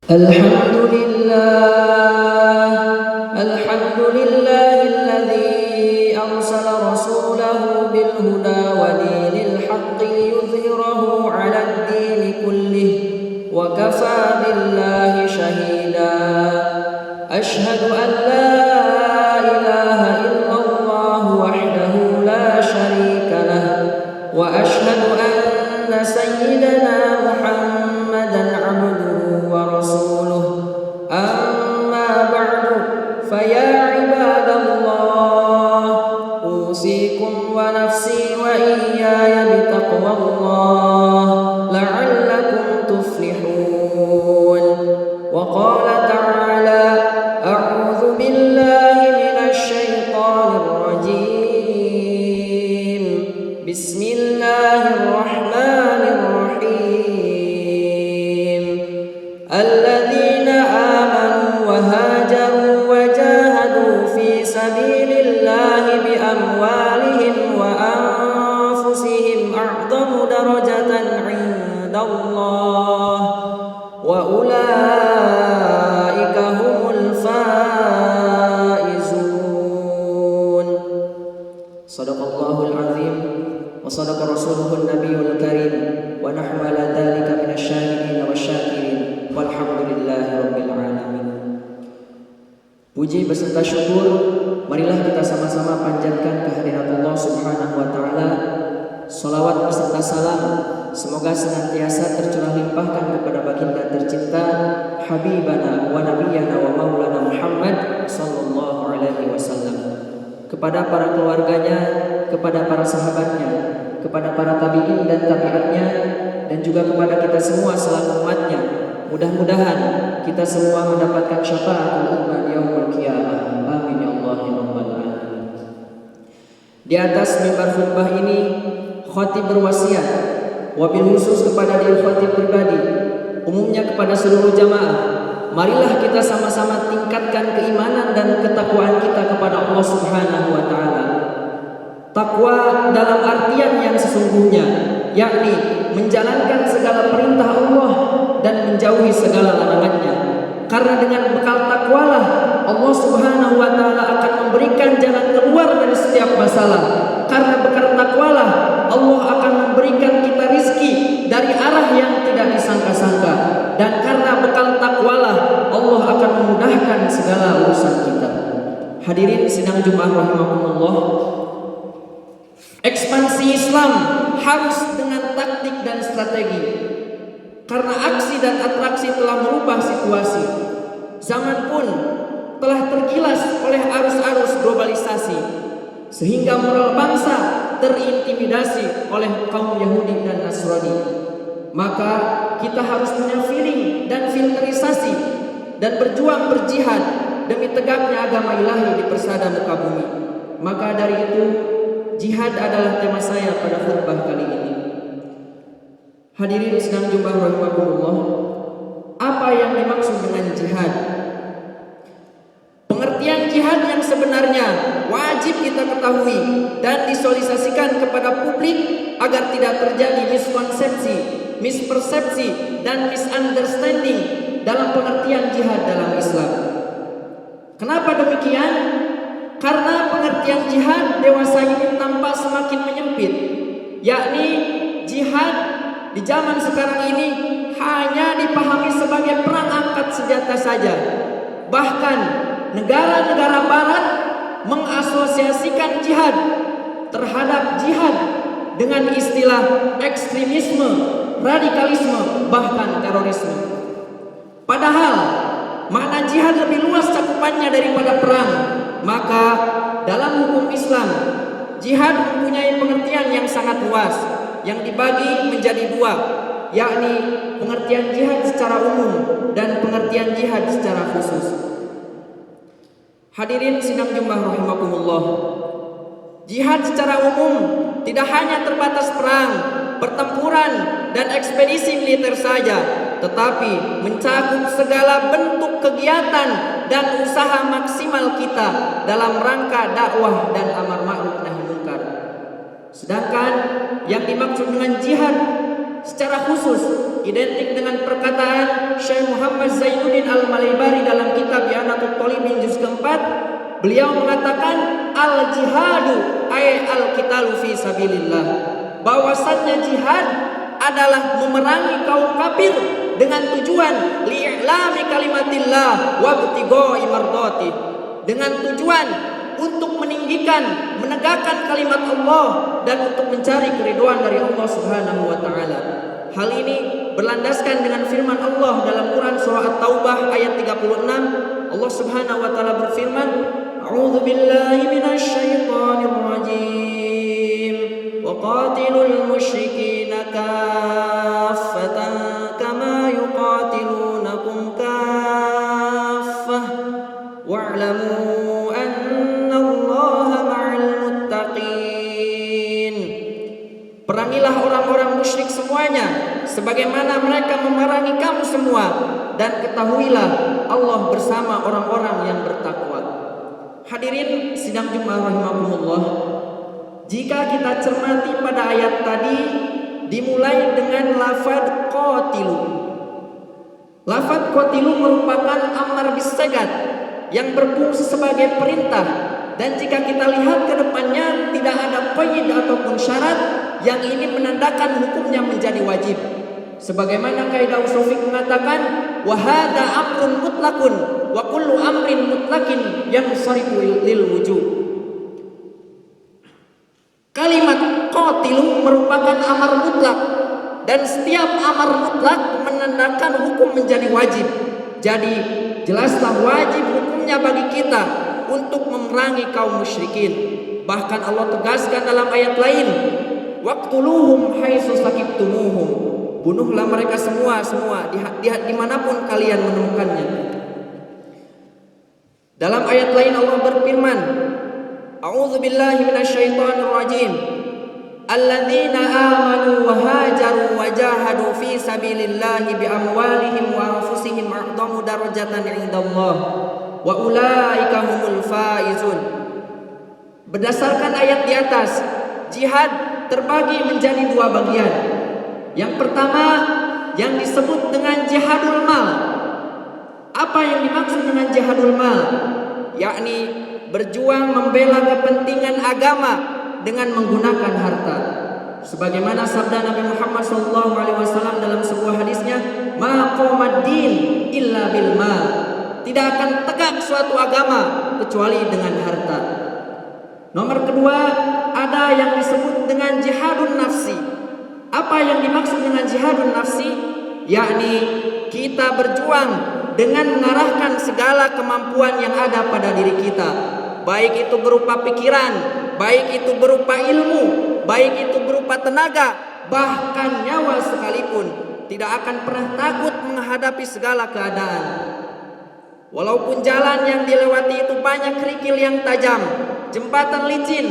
Alhamdulillah alladzi arsala rasulahu bil huda wa dinil haqqi yudhhirahu 'alad dini kullih wa kafa billahi shahida. Ashhadu an la ilaha illallah wahdahu la sharika lah wa ashhadu anna sayyidana Muhammadan 'abduhu wa rasuluh. Amma ba'du, faya ibadallah, usikum wa nafsi wa iyaya bitaqwallah la'allakum tuflihun. Wa qala ta'ala, a'udzu billahi minasy syaithanir rajim. Bismillahirrahmanirrahim. Alladzina amanu wa hajaru wa jahadu fi sabilillahi bi amwalihim wa anfusihim a'zamu darajatan 'indallah wa ulaika humul faizun. Shadaqallahul azim wa sadaqa rasuluhun nabiyul karim wa nahnu ala dzalika minasyahidin wasyakirin walhamdulillahi rabbil alamin. Puji beserta syukur marilah kita sama-sama panjatkan kehadirat Allah Subhanahu wa taala. Salawat beserta salam semoga senantiasa tercurah limpahkan kepada baginda tercinta habibana wa nabiyana wa maulana Muhammad sallallahu alaihi wasallam, kepada para keluarganya, kepada para sahabatnya, kepada para tabi'in dan tabi'atnya, dan juga kepada kita semua selaku umatnya. Mudah-mudahan kita semua mendapatkan syafaatul ummah yaumul qiyamah. Amin ya Allah ya rabbal alamin. Di atas mimbar khutbah ini khatib berwasiat, wabil khusus kepada diri khatib pribadi, umumnya kepada seluruh jamaah. Marilah kita sama-sama tingkatkan keimanan dan ketakwaan kita kepada Allah Subhanahu wa taala. Takwa dalam artian yang sesungguhnya, yakni menjalankan segala perintah Allah dan menjauhi segala larangannya. Karena dengan bekal takwalah Allah Subhanahu wa taala akan memberikan jalan keluar dari setiap masalah. Karena bekal takwalah Allah akan memberikan kita rizki dari arah yang tidak disangka-sangka. Dan karena bekal takwalah Allah akan memudahkan segala urusan kita. Hadirin sidang Jumat rahimakumullah, ekspansi Islam harus dengan taktik dan strategi. Karena aksi dan atraksi telah merubah situasi. Zaman pun telah tergilas oleh arus-arus globalisasi, sehingga moral bangsa terintimidasi oleh kaum Yahudi dan Nasrani. Maka kita harus punya feeling dan filterisasi dan berjuang berjihad demi tegaknya agama ilahi di persada muka bumi. Maka dari itu jihad adalah tema saya pada khutbah kali ini. Hadirin sedang jumpa rahimakumullah, apa yang dimaksud dengan jihad? Pengertian jihad yang sebenarnya wajib kita ketahui dan disosialisasikan kepada publik agar tidak terjadi miskonsepsi, mispersepsi, dan misunderstanding dalam pengertian jihad dalam Islam. Kenapa demikian? Karena pengertian jihad dewasa ini tampak semakin menyempit, yakni jihad di zaman sekarang ini hanya dipahami sebagai perang angkat senjata saja. Bahkan negara-negara barat mengasosiasikan jihad terhadap jihad dengan istilah ekstremisme, radikalisme, bahkan terorisme. Padahal makna jihad lebih luas cakupannya daripada perang. Maka dalam hukum Islam, jihad mempunyai pengertian yang sangat luas yang dibagi menjadi dua, yakni pengertian jihad secara umum dan pengertian jihad secara khusus. Hadirin sidang Jumat rahimakumullah, jihad secara umum tidak hanya terbatas perang, pertempuran, dan ekspedisi militer saja, tetapi mencakup segala bentuk kegiatan dan usaha maksimal kita dalam rangka dakwah dan amar ma'ruf nahi munkar. Sedangkan yang dimaksud dengan jihad secara khusus identik dengan perkataan Syekh Muhammad Zainuddin Al-Malaybari dalam kitab I'anatul Talibin juz keempat. Beliau mengatakan al-jihadu ay al-qitalu fi sabilillah, bahwasannya jihad adalah memerangi kaum kafir dengan tujuan li'lami kalimatillah wa ibtigha'i mardati, dengan tujuan untuk meninggikan, menegakkan kalimat Allah dan untuk mencari keridhaan dari Allah Subhanahu wa taala. Hal ini berlandaskan dengan firman Allah dalam Quran surah At-Taubah ayat 36. Allah Subhanahu wa taala berfirman, "A'udzu billahi minasy syaithanir rajim. Wa qatilul musyrikina kaffatan kama yuqatilunakum kaffah wa'lamu annallaha ma'al muttaqin." Perangilah orang-orang musyrik semuanya sebagaimana mereka memerangi kamu semua, dan ketahuilah Allah bersama orang-orang yang bertakwa. Hadirin sidang Jumat rahimakumullah, jika kita cermati pada ayat tadi dimulai dengan lafaz qatilu. Lafaz qatilu merupakan amar bisagat yang berfungsi sebagai perintah, dan jika kita lihat ke depannya tidak ada qaid ataupun syarat yang ini menandakan hukumnya menjadi wajib. Sebagaimana kaidah ushul fiqh mengatakan, wa hadza amrun mutlaqun wa kullu amrin mutlaqin yansarifu lil wujub. Kalimat qatilu merupakan amar mutlak, dan setiap amar mutlak menandakan hukum menjadi wajib. Jadi jelaslah wajib hukumnya bagi kita untuk memerangi kaum musyrikin. Bahkan Allah tegaskan dalam ayat lain, waqtuluhum haitsu saqiftumuhum. Bunuhlah mereka semua dimanapun kalian menemukannya. Dalam ayat lain Allah berfirman, A'udzu billahi minasyaitonir rajim. Alladzina amanu wa hajaru wa jahadu fi sabilillahi bi amwalihim wa anfusihim a'dhamu darajatan 'indallah wa ulaika humul faizun. Berdasarkan ayat di atas, jihad terbagi menjadi dua bagian. Yang pertama yang disebut dengan jihadul mal. Apa yang dimaksud dengan jihadul mal? Yakni berjuang membela kepentingan agama dengan menggunakan harta. Sebagaimana sabda Nabi Muhammad SAW dalam sebuah hadisnya, ma qamad din illa bil mal. Tidak akan tegak suatu agama kecuali dengan harta. Nomor kedua, ada yang disebut dengan jihadun nafsi. Apa yang dimaksud dengan jihadun nafsi? Yakni kita berjuang dengan mengarahkan segala kemampuan yang ada pada diri kita, baik itu berupa pikiran, baik itu berupa ilmu, baik itu berupa tenaga, bahkan nyawa sekalipun, tidak akan pernah takut menghadapi segala keadaan. Walaupun jalan yang dilewati itu banyak kerikil yang tajam, jembatan licin,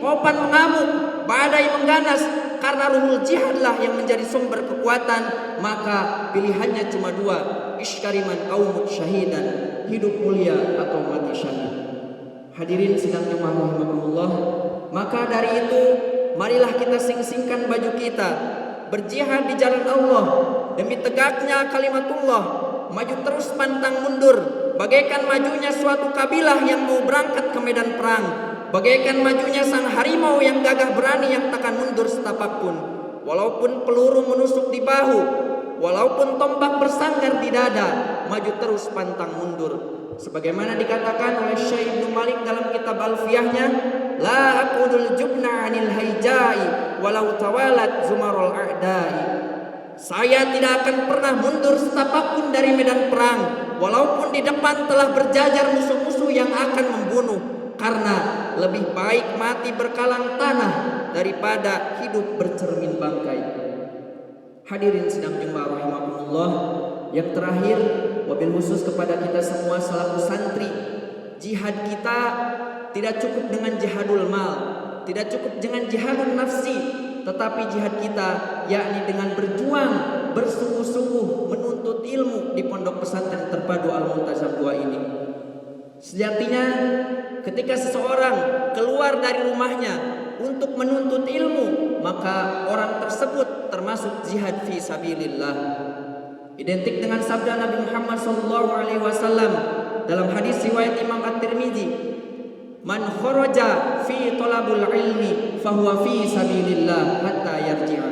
topan mengamuk, badai mengganas, karena ruhul jihadlah yang menjadi sumber kekuatan, maka pilihannya cuma dua, iskariman aumut syahidan, hidup mulia atau mati syahid. Hadirin sidang Jumat rahimakumullah, maka dari itu marilah kita sing-singkan baju kita, berjihad di jalan Allah demi tegaknya kalimatullah, maju terus pantang mundur, bagaikan majunya suatu kabilah yang mau berangkat ke medan perang, bagaikan majunya sang harimau yang gagah berani yang takkan mundur setapak pun. Walaupun peluru menusuk di bahu, walaupun tombak bersanggar di dada, maju terus pantang mundur. Sebagaimana dikatakan oleh Syekh Ibnu Malik dalam kitab Alfiyahnya, la aqudul jubna 'anil haijai walau tawalat zumarul a'dai. Saya tidak akan pernah mundur setapak pun dari medan perang, walaupun di depan telah berjajar musuh-musuh yang akan membunuh. Karena lebih baik mati berkalang tanah daripada hidup bercermin bangkai. Hadirin sidang Jumat rahimakumullah, yang terakhir wabil khusus kepada kita semua selaku santri, jihad kita tidak cukup dengan jihadul mal, tidak cukup dengan jihadun nafsi, tetapi jihad kita yakni dengan berjuang bersungguh-sungguh menuntut ilmu di pondok pesantren terpadu Al-Multazam 2 ini. Sejatinya ketika seseorang keluar dari rumahnya untuk menuntut ilmu, maka orang tersebut termasuk jihad fi sabilillah. Identik dengan sabda Nabi Muhammad SAW dalam hadis riwayat Imam At-Tirmidzi, "Man kharaja fi talabul ilmi fahuwa fi sabilillah hatta yarji'a."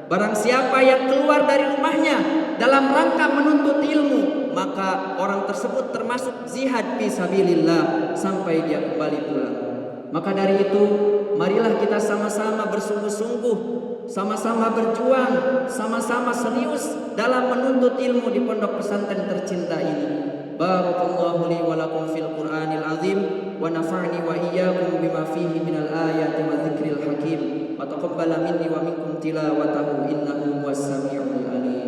Barang siapa yang keluar dari rumahnya dalam rangka menuntut ilmu, maka orang tersebut termasuk jihad fi sabilillah sampai dia kembali pulang. Maka dari itu, marilah kita sama-sama bersungguh-sungguh, sama-sama berjuang, sama-sama serius dalam menuntut ilmu di pondok pesantren tercinta ini. Barakallahu li wa lakum fil Qur'anil azim wa nafa'ni wa iyyakum bima fihi minal ayati wa dzikril hakim wa taqabbala minni wa minkum tilawatahu innahu huwas samiul alim.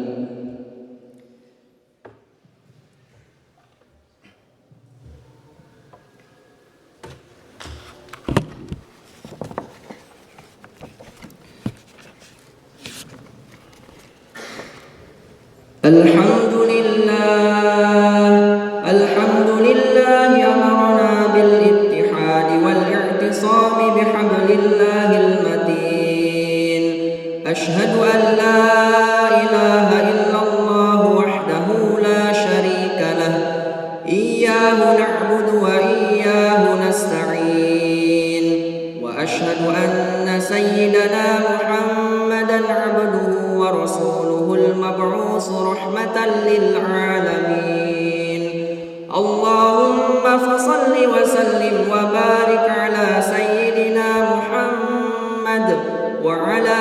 Alhamdulillah amarna bil ittihad wal i'tisam bihablillahil matin. Ashhadu an la ilaha illallah wahdahu la syarika lah. Iyyahu na'budu wa iyyahu nasta'in. Wa ashhadu anna sayyidana Muhammadan 'abduhu wa rasuluhul mab'us rahmatan lil 'alamin. Allahumma fasalli wa sallim wa barik ala sayyidina Muhammad wa ala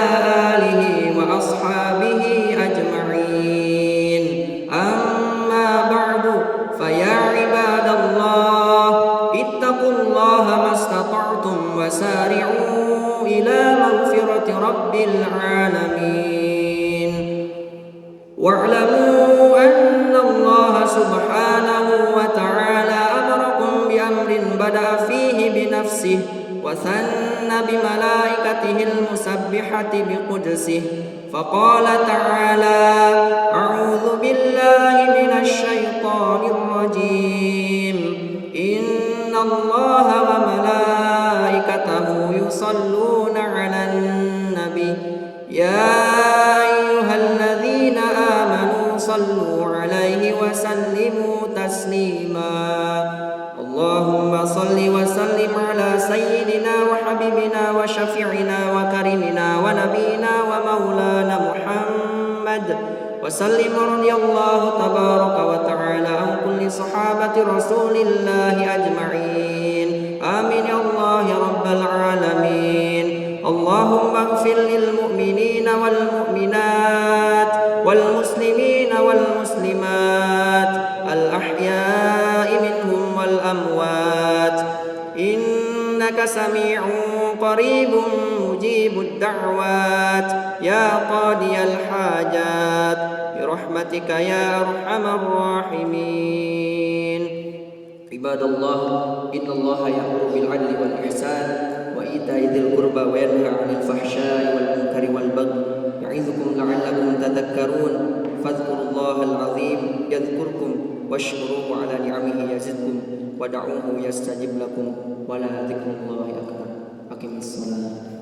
alihi wa ashabihi ajma'in. Amma ba'du, faya ibadallah, ittaqullaha mastata'tum wa sari'u ila maghfirati rabbil alamin. Wa'lamu anna Allah subhanahu wa ta'ala amarakum bi amrin bada'a fihi bi nafsihi wa thanna bi malaikatihil musabbihati bi qudsihi. Faqala ta'ala, a'udzu billahi minasy syaithanir rajim. Inna Allaha wa malaikatahu yusalluna 'alan nabi. Ya sallu alaihi wa sallimu taslima. Allahumma salli wa sallim ala sayyidina wa habibina wa syafi'ina wa karimina wa nabina wa maulana Muhammad wa sallim radiyallahu tabaraka wa ta'ala an kulli sahabati rasulillahi ajma'in. Amin ya Allah ya rabbal alamin. Allahumma ighfir lil mu'minina wal mu'minat wal muslimin wal muslimat al ahya'i minhum wal amwat innaka sami'un qaribun mujibud da'wat ya qadiyal hajat bi rahmatika ya arhamar rahimin. Ibadallah, innallaha ya'muru bil 'adli wal ihsan wa ita'i dzil qurba wa yanha 'anil fahsya'i wal munkari wal baghi ya'izukum la'allakum tadhakkarun. Fadhkurullahal azim yadhkurkum washkuruhu ala ni'amihi yazidkum wad'uuhu yastajib lakum wa la dzikrullahi akbar. Aqimis shalah.